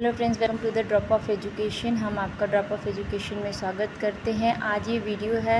Hello friends, welcome to the drop of education. हम आपका drop of education में स्वागत करते हैं। आज ये वीडियो है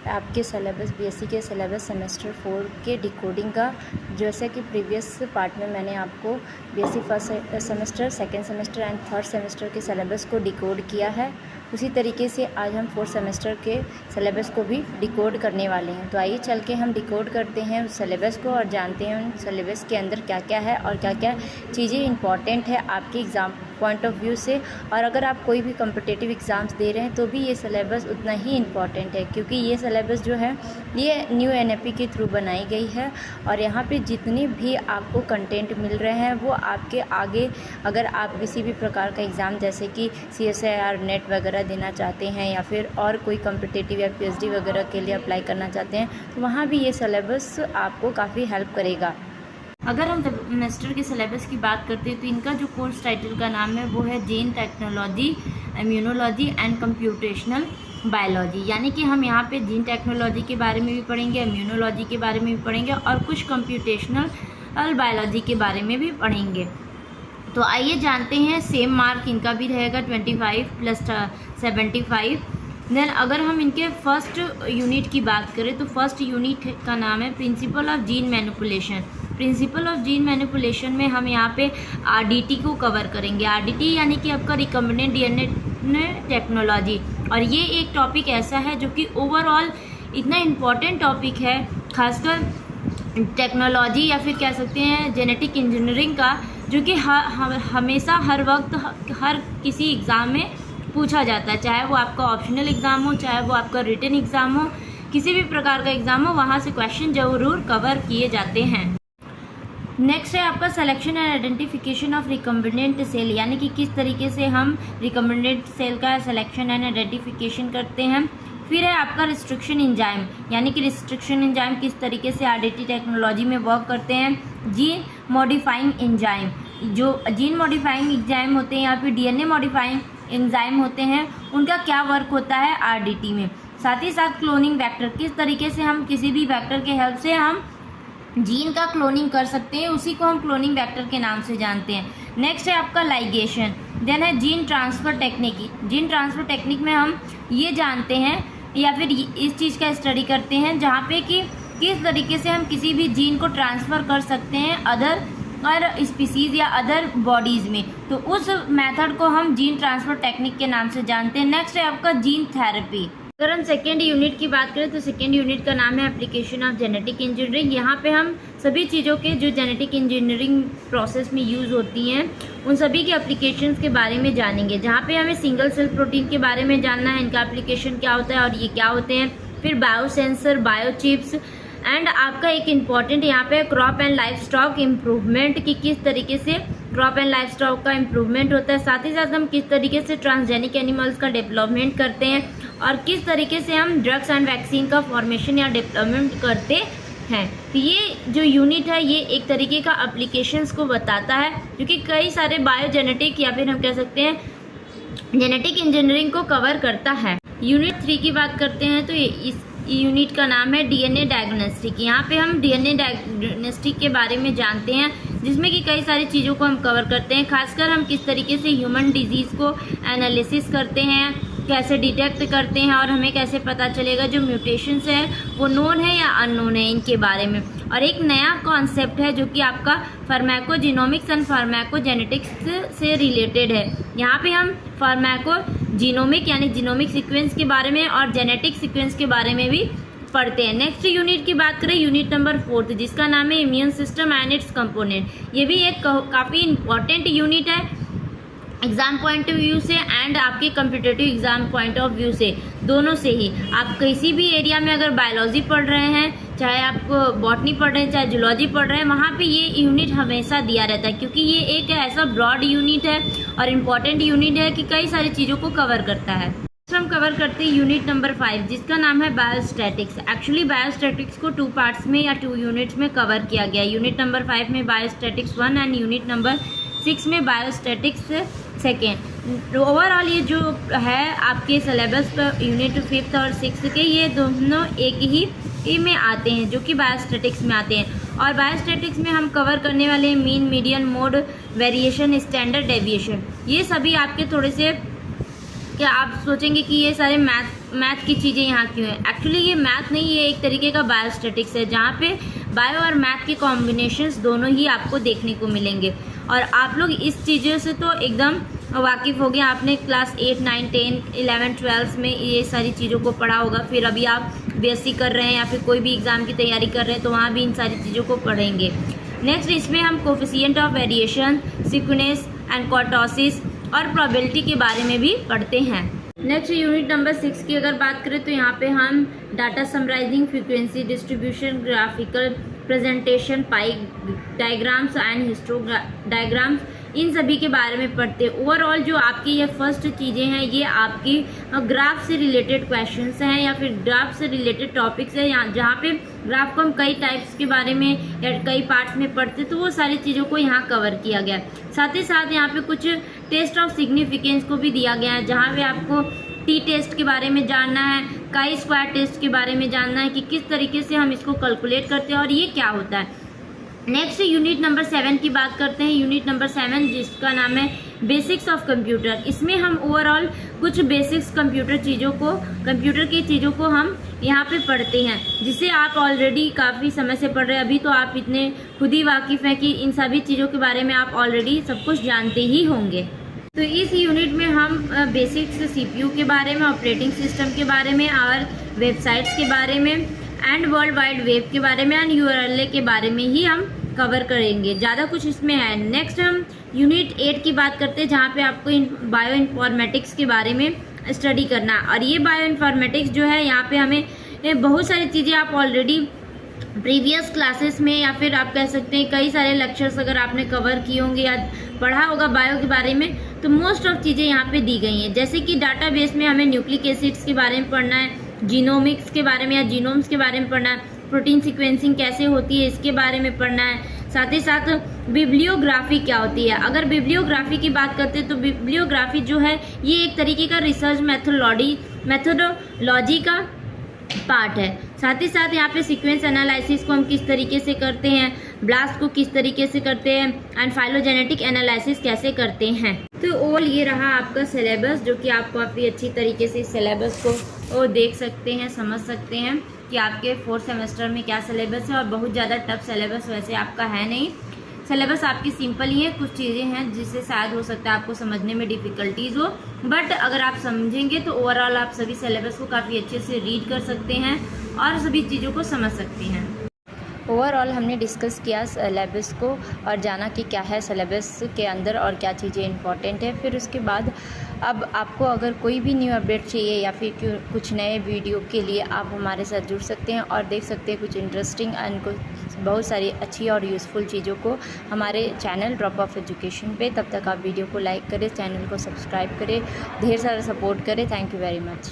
आपके सिलेबस बीएससी के सिलेबस सेमेस्टर 4 के डिकोडिंग का। जैसे कि प्रीवियस पार्ट में मैंने आपको BSc first semester, second semester and third semester के सिलेबस को डिकोड किया है, उसी तरीके से आज हम फोर्थ सेमेस्टर के सिलेबस को भी डिकोड करने वाले हैं। तो आइए चल के हम डिकोड करते हैं उस सिलेबस को और जानते हैं उन सिलेबस के अंदर क्या क्या है और क्या क्या चीज़ें इंपॉर्टेंट है आपके एग्ज़ाम पॉइंट ऑफ व्यू से। और अगर आप कोई भी कॉम्पिटिटिव एग्ज़ाम्स दे रहे हैं तो भी ये सिलेबस उतना ही इम्पॉर्टेंट है, क्योंकि ये सिलेबस जो है ये न्यू एनईपी के थ्रू बनाई गई है और यहाँ पे जितने भी आपको कंटेंट मिल रहे हैं वो आपके आगे, अगर आप किसी भी प्रकार का एग्ज़ाम जैसे कि CSIR नेट वगैरह देना चाहते हैं या फिर और कोई कॉम्पिटिटिव या PhD वगैरह के लिए अप्लाई करना चाहते हैं तो वहाँ भी ये सिलेबस आपको काफ़ी हेल्प करेगा। अगर हम सेमेस्टर के सिलेबस की बात करते हैं तो इनका जो कोर्स टाइटल का नाम है वो है gene technology, immunology and computational biology. यानी कि हम यहाँ पे जीन टेक्नोलॉजी के बारे में भी पढ़ेंगे, इम्यूनोलॉजी के बारे में भी पढ़ेंगे और कुछ कंप्यूटेशनल बायोलॉजी के बारे में भी पढ़ेंगे। तो आइए जानते हैं। सेम मार्क इनका भी रहेगा 25 + 75। देन अगर हम इनके फर्स्ट यूनिट की बात करें तो फर्स्ट यूनिट का नाम है principle of gene manipulation. Principle of gene manipulation में हम यहाँ पे RDT को कवर करेंगे। RDT यानी कि आपका रिकम्बिनेंट DNA टेक्नोलॉजी। और ये एक टॉपिक ऐसा है जो कि ओवरऑल इतना इम्पॉर्टेंट टॉपिक है, खासकर टेक्नोलॉजी या फिर कह सकते हैं जेनेटिक इंजीनियरिंग का, जो कि हमेशा हर वक्त हर किसी एग्ज़ाम में पूछा जाता है, चाहे वो आपका ऑप्शनल एग्ज़ाम हो, चाहे वो आपका रिटन एग्ज़ाम हो, किसी भी प्रकार का एग्ज़ाम हो, वहाँ से क्वेश्चन ज़रूर कवर किए जाते हैं। नेक्स्ट है आपका selection and identification of recombinant cell, यानी कि किस तरीके से हम रिकम्बिनेंट सेल का सिलेक्शन एंड आइडेंटिफिकेशन करते हैं। फिर है आपका रिस्ट्रिक्शन एंजाइम, यानी कि रिस्ट्रिक्शन एंजाइम किस तरीके से RDT टेक्नोलॉजी में वर्क करते हैं। जीन मॉडिफाइंग एंजाइम, जो जीन मॉडिफाइंग एंजाइम होते हैं या फिर DNA मॉडिफाइंग एंजाइम होते हैं, उनका क्या वर्क होता है RDT में। साथ ही साथ क्लोनिंग वेक्टर, किस तरीके से हम किसी भी वेक्टर के हेल्प से हम जीन का क्लोनिंग कर सकते हैं, उसी को हम क्लोनिंग वेक्टर के नाम से जानते हैं। नेक्स्ट है आपका लाइगेशन। देन है gene transfer technique. Gene transfer technique में हम ये जानते हैं या फिर इस चीज़ का स्टडी करते हैं जहाँ पे कि किस तरीके से हम किसी भी जीन को ट्रांसफ़र कर सकते हैं अदर स्पीसीज़ या अदर बॉडीज़ में, तो उस मेथड को हम जीन ट्रांसफ़र टेक्निक के नाम से जानते हैं। नेक्स्ट है आपका जीन थेरेपी। अगर हम सेकेंड यूनिट की बात करें तो सेकेंड यूनिट का नाम है एप्लीकेशन ऑफ जेनेटिक इंजीनियरिंग। यहाँ पे हम सभी चीज़ों के जो जेनेटिक इंजीनियरिंग प्रोसेस में यूज़ होती हैं उन सभी के एप्लीकेशंस के बारे में जानेंगे, जहाँ पे हमें सिंगल सेल प्रोटीन के बारे में जानना है, इनका एप्लीकेशन क्या होता है और ये क्या होते हैं। फिर बायोसेंसर, बायोचिप्स एंड आपका एक इम्पॉर्टेंट यहाँ पे crop and life stock improvement की किस तरीके से क्रॉप एंड लाइफ स्टॉक का इम्प्रूवमेंट होता है। साथ ही साथ हम किस तरीके से ट्रांसजेनिक एनिमल्स का डेवलपमेंट करते हैं और किस तरीके से हम ड्रग्स एंड वैक्सीन का फॉर्मेशन या डेवलपमेंट करते हैं। तो ये जो यूनिट है ये एक तरीके का एप्लीकेशंस को बताता है, क्योंकि कई सारे बायोजेनेटिक या फिर हम कह सकते हैं जेनेटिक इंजीनियरिंग को कवर करता है। यूनिट 3 की बात करते हैं तो इस यूनिट का नाम है DNA डायग्नोस्टिक। यहाँ पे हम DNA डायग्नोस्टिक के बारे में जानते हैं, जिसमें कि कई सारी चीज़ों को हम कवर करते हैं। खासकर हम किस तरीके से ह्यूमन डिजीज़ को एनालिसिस करते हैं, कैसे डिटेक्ट करते हैं और हमें कैसे पता चलेगा जो म्यूटेशंस है वो नोन है या अननोन है, इनके बारे में। और एक नया कॉन्सेप्ट है जो कि आपका फार्माकोजीनोमिक्स एंड फार्माकोजेनेटिक्स से रिलेटेड है। यहाँ पे हम फार्माकोजीनोमिक यानी जीनोमिक सीक्वेंस के बारे में और जेनेटिक सीक्वेंस के बारे में भी पढ़ते हैं। नेक्स्ट यूनिट की बात करें, यूनिट नंबर 4 जिसका नाम है immune system and it's component. ये भी एक काफ़ी इंपॉर्टेंट यूनिट है एग्ज़ाम पॉइंट ऑफ व्यू से एंड आपके competitive exam point of view से, दोनों से ही। आप किसी भी एरिया में अगर बायोलॉजी पढ़ रहे हैं, चाहे आप बॉटनी पढ़ रहे हैं, चाहे जूलॉजी पढ़ रहे हैं, वहाँ पे ये यूनिट हमेशा दिया रहता है, क्योंकि ये एक ऐसा ब्रॉड यूनिट है और इम्पॉर्टेंट यूनिट है कि कई सारी चीज़ों को कवर करता है। हम कवर करते हैं यूनिट नंबर 5 जिसका नाम है बायोस्टैटिक्स। एक्चुअली बायोस्टैटिक्स को 2 पार्ट्स में या 2 यूनिट्स में कवर किया गया। यूनिट नंबर 5 में बायोस्टैटिक्स 1 एंड यूनिट नंबर 6 में बायोस्टैटिक्स सेकेंड। ओवरऑल ये जो है आपके सिलेबस पर यूनिट 5th और 6th के, ये दोनों एक ही में आते हैं, जो कि बायोस्टैटिक्स में आते हैं। और बायोस्टैटिक्स में हम कवर करने वाले हैं mean, median, mode, variation, standard deviation. ये सभी आपके थोड़े से, क्या आप सोचेंगे कि ये सारे मैथ की चीज़ें यहाँ क्यों हैं? एक्चुअली ये मैथ नहीं, ये एक तरीके का बायोस्टैटिक्स है जहाँ पे बायो और मैथ के कॉम्बिनेशंस दोनों ही आपको देखने को मिलेंगे। और आप लोग इस चीज़ों से तो एकदम वाकिफ़ हो गए, आपने क्लास 8, 9, 10, 11, 12 में ये सारी चीज़ों को पढ़ा होगा। फिर अभी आप बीएससी कर रहे हैं या फिर कोई भी एग्ज़ाम की तैयारी कर रहे हैं तो वहाँ भी इन सारी चीज़ों को पढ़ेंगे। नेक्स्ट इसमें हम coefficient of variation, sequence and kurtosis और प्रोबेबिलिटी के बारे में भी पढ़ते हैं। नेक्स्ट यूनिट नंबर 6 की अगर बात करें तो यहाँ पे हम data summarizing, frequency distribution, graphical presentation, pie diagrams and histograms, इन सभी के बारे में पढ़ते हैं। ओवरऑल जो आपकी ये फर्स्ट चीज़ें हैं ये आपकी ग्राफ से रिलेटेड क्वेश्चंस हैं या फिर ग्राफ से रिलेटेड टॉपिक्स हैं, यहाँ जहाँ पे ग्राफ को हम कई टाइप्स के बारे में या कई पार्ट्स में पढ़ते, तो वो सारी चीज़ों को यहाँ कवर किया गया है। साथ ही साथ यहाँ पे कुछ टेस्ट ऑफ सिग्निफिकेंस को भी दिया गया है, जहाँ पे आपको टी टेस्ट के बारे में जानना है, काई स्क्वायर टेस्ट के बारे में जानना है कि किस तरीके से हम इसको कैलकुलेट करते हैं और ये क्या होता है। नेक्स्ट यूनिट नंबर 7 की बात करते हैं। यूनिट नंबर 7 जिसका नाम है बेसिक्स ऑफ कंप्यूटर। इसमें हम ओवरऑल कुछ बेसिक्स कंप्यूटर की चीज़ों को हम यहाँ पे पढ़ते हैं, जिसे आप ऑलरेडी काफ़ी समय से पढ़ रहे हैं। अभी तो आप इतने खुद ही वाकिफ़ हैं कि इन सभी चीज़ों के बारे में आप ऑलरेडी सब कुछ जानते ही होंगे। तो इस यूनिट में हम बेसिक्स सीपीयू के बारे में, ऑपरेटिंग सिस्टम के बारे में और वेबसाइट्स के बारे में एंड वर्ल्ड वाइड वेब के बारे में एंड यूआरएल के बारे में ही हम कवर करेंगे, ज़्यादा कुछ इसमें है। नेक्स्ट हम यूनिट 8 की बात करते हैं, जहाँ पे आपको बायो इन्फॉर्मेटिक्स के बारे में स्टडी करना है। और ये बायो इन्फॉर्मेटिक्स जो है, यहाँ पे हमें बहुत सारी चीज़ें आप ऑलरेडी प्रीवियस क्लासेस में या फिर आप कह सकते हैं कई सारे लेक्चर्स अगर आपने कवर किए होंगे या पढ़ा होगा बायो के बारे में, तो मोस्ट ऑफ चीज़ें यहाँ पे दी गई हैं। जैसे कि डाटाबेस में हमें न्यूक्लिक एसिड्स के बारे में पढ़ना है, जीनोमिक्स के बारे में या जीनोम्स के बारे में पढ़ना है, प्रोटीन सीक्वेंसिंग कैसे होती है इसके बारे में पढ़ना है। साथ ही साथ बिब्लियोग्राफी क्या होती है। अगर बिब्लियोग्राफी की बात करते हैं तो बिब्लियोग्राफी जो है ये एक तरीके का रिसर्च मेथोडोलॉजी का पार्ट है। साथ ही साथ यहाँ पे सीक्वेंस एनालिसिस को हम किस तरीके से करते हैं, ब्लास्ट को किस तरीके से करते हैं एंड फाइलोजेनेटिक एनालिसिस कैसे करते हैं। तो ओवरऑल ये रहा आपका सिलेबस, जो कि आप काफ़ी अच्छी तरीके से इस सिलेबस को देख सकते हैं, समझ सकते हैं कि आपके 4th सेमेस्टर में क्या सिलेबस है। और बहुत ज़्यादा टफ सिलेबस वैसे आपका है नहीं, सिलेबस आपकी सिंपल ही है। कुछ चीज़ें हैं जिससे शायद हो सकता है आपको समझने में डिफ़िकल्टीज़ हो, बट अगर आप समझेंगे तो ओवरऑल आप सभी सिलेबस को काफ़ी अच्छे से रीड कर सकते हैं और सभी चीज़ों को समझ सकते हैं। ओवरऑल हमने डिस्कस किया सिलेबस को और जाना कि क्या है सिलेबस के अंदर और क्या चीज़ें इंपॉर्टेंट है। फिर उसके बाद अब आपको अगर कोई भी न्यू अपडेट चाहिए या फिर कुछ नए वीडियो के लिए आप हमारे साथ जुड़ सकते हैं और देख सकते हैं कुछ इंटरेस्टिंग एंड कुछ बहुत सारी अच्छी और यूज़फुल चीज़ों को हमारे चैनल ड्रॉप ऑफ एजुकेशन पे। तब तक आप वीडियो को लाइक करें, चैनल को सब्सक्राइब करें, ढेर सारा सपोर्ट करें। Thank you very much.